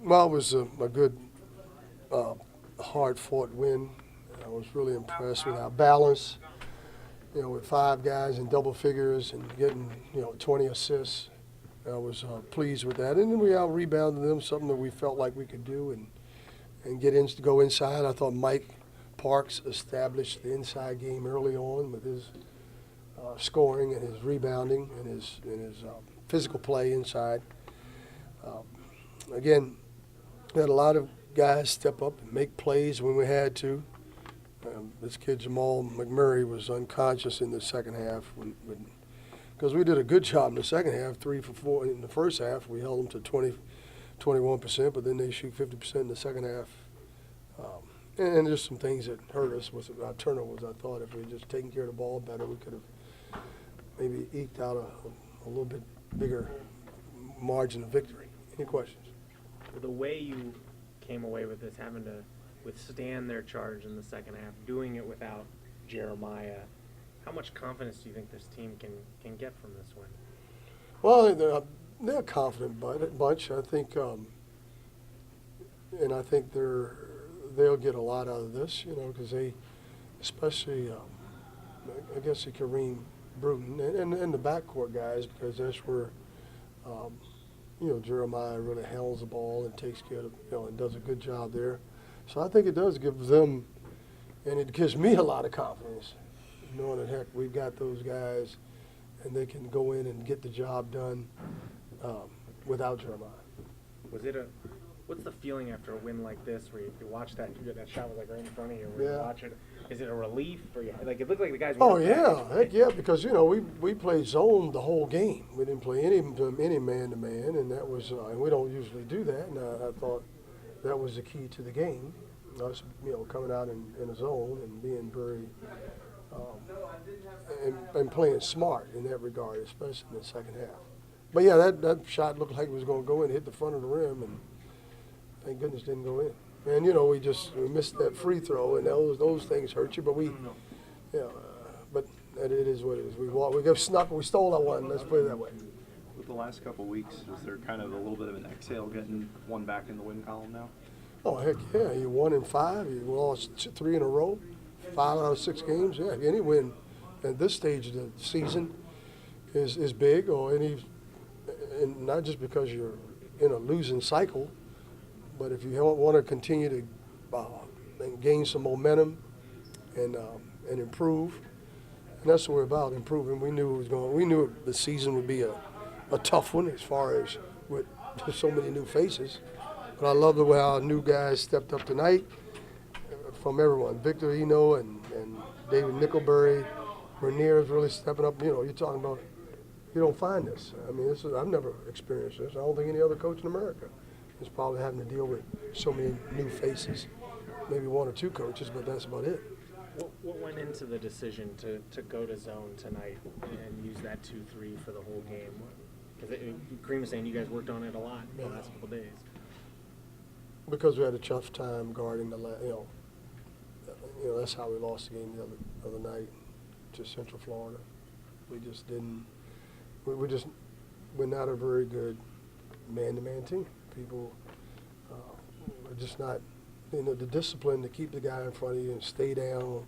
Well, it was a good, hard-fought win. I was really impressed with our balance. With 5 guys in double figures and getting 20 assists. I was pleased with that, and then we out-rebounded them, something that we felt like we could do, and go inside. I thought Mike Parks established the inside game early on with his scoring and his rebounding and his physical play inside. Again, we had a lot of guys step up and make plays when we had to. This kid Jamal McMurray was unconscious in the second half because we did a good job in the second half, 3 for 4 in the first half. We held them to 21%, but then they shoot 50% in the second half. And just some things that hurt us with our turnovers. I thought if we had just taken care of the ball better, we could have maybe eked out a little bit bigger margin of victory. Any questions? The way you came away with this, having to withstand their charge in the second half, doing it without Jeremiah, how much confidence do you think this team can get from this win? Well, they're a confident bunch. I think, and I think they'll get a lot out of this, because they, especially, I guess, Kareem Bruton and the backcourt guys, because that's where, Jeremiah really handles the ball and takes care of, and does a good job there. So I think it does give them, and it gives me a lot of confidence, knowing that, heck, we've got those guys, and they can go in and get the job done without Jeremiah. What's the feeling after a win like this, where you watch that shot was like right in front of you, where you watch it? Is it a relief, or like it looked like the guys? Oh yeah, heck yeah, because we played zone the whole game. We didn't play any man to man, and that was and we don't usually do that. And I thought that was the key to the game. Us, coming out in a zone and being very and playing smart in that regard, especially in the second half. But yeah, that shot looked like it was going to go in, hit the front of the rim, and thank goodness didn't go in. And we missed that free throw, and those things hurt you. But but it is what it is. We stole that one. Let's put it that way. With the last couple of weeks, is there kind of a little bit of an exhale getting one back in the win column now? Oh heck yeah! You're 1-5. You lost 3 in a row, 5 out of 6 games. Yeah, any win at this stage of the season is big, and not just because you're in a losing cycle. But if you want to continue to gain some momentum and improve, and that's what we're about, improving. We knew the season would be a tough one as far as with so many new faces. But I love the way our new guys stepped up tonight from everyone. Victor Eno and David Nickelberry, Rainier is really stepping up. You're talking about, you don't find this. I mean, I've never experienced this. I don't think any other coach in America is probably having to deal with so many new faces, maybe 1 or 2 coaches, but that's about it. What went into the decision to go to zone tonight and use that 2-3 for the whole game? Because Kareem was saying you guys worked on it a lot the last couple of days. Because we had a tough time guarding that's how we lost the game the other night to Central Florida. We just didn't. We're not a very good man-to-man team. People are just not, the discipline to keep the guy in front of you and stay down,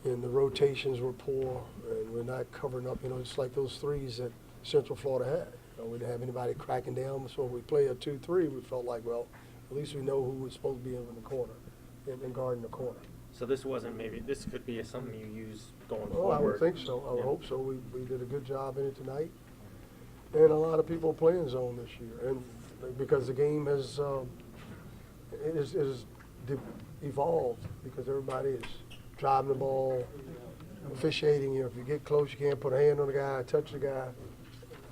and the rotations were poor, and we're not covering up, just like those threes that Central Florida had. We didn't have anybody cracking down, so when we play a 2-3, we felt like, well, at least we know who was supposed to be in the corner and guarding the corner. So this could be something you use going forward. I would think so. I would hope so. We did a good job in it tonight. And a lot of people playing zone this year. And because the game has evolved, because everybody is driving the ball, officiating. If you get close, you can't put a hand on the guy, touch the guy.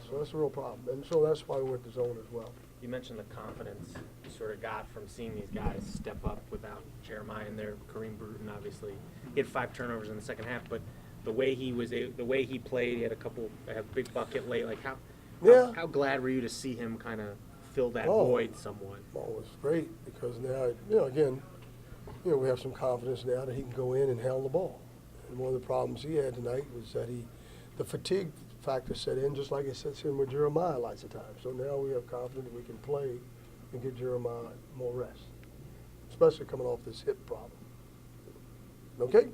So that's a real problem. And so that's why we went to zone as well. You mentioned the confidence you sort of got from seeing these guys step up without Jeremiah in there. Kareem Bruton, obviously, he had 5 turnovers in the second half, but the way he played, he had a big bucket late. Like how glad were you to see him kind of fill that void somewhat? Well, it was great because now, again, we have some confidence now that he can go in and handle the ball. And one of the problems he had tonight was that the fatigue factor set in, just like it sets in with Jeremiah lots of times. So now we have confidence that we can play and get Jeremiah more rest, especially coming off this hip problem. Okay?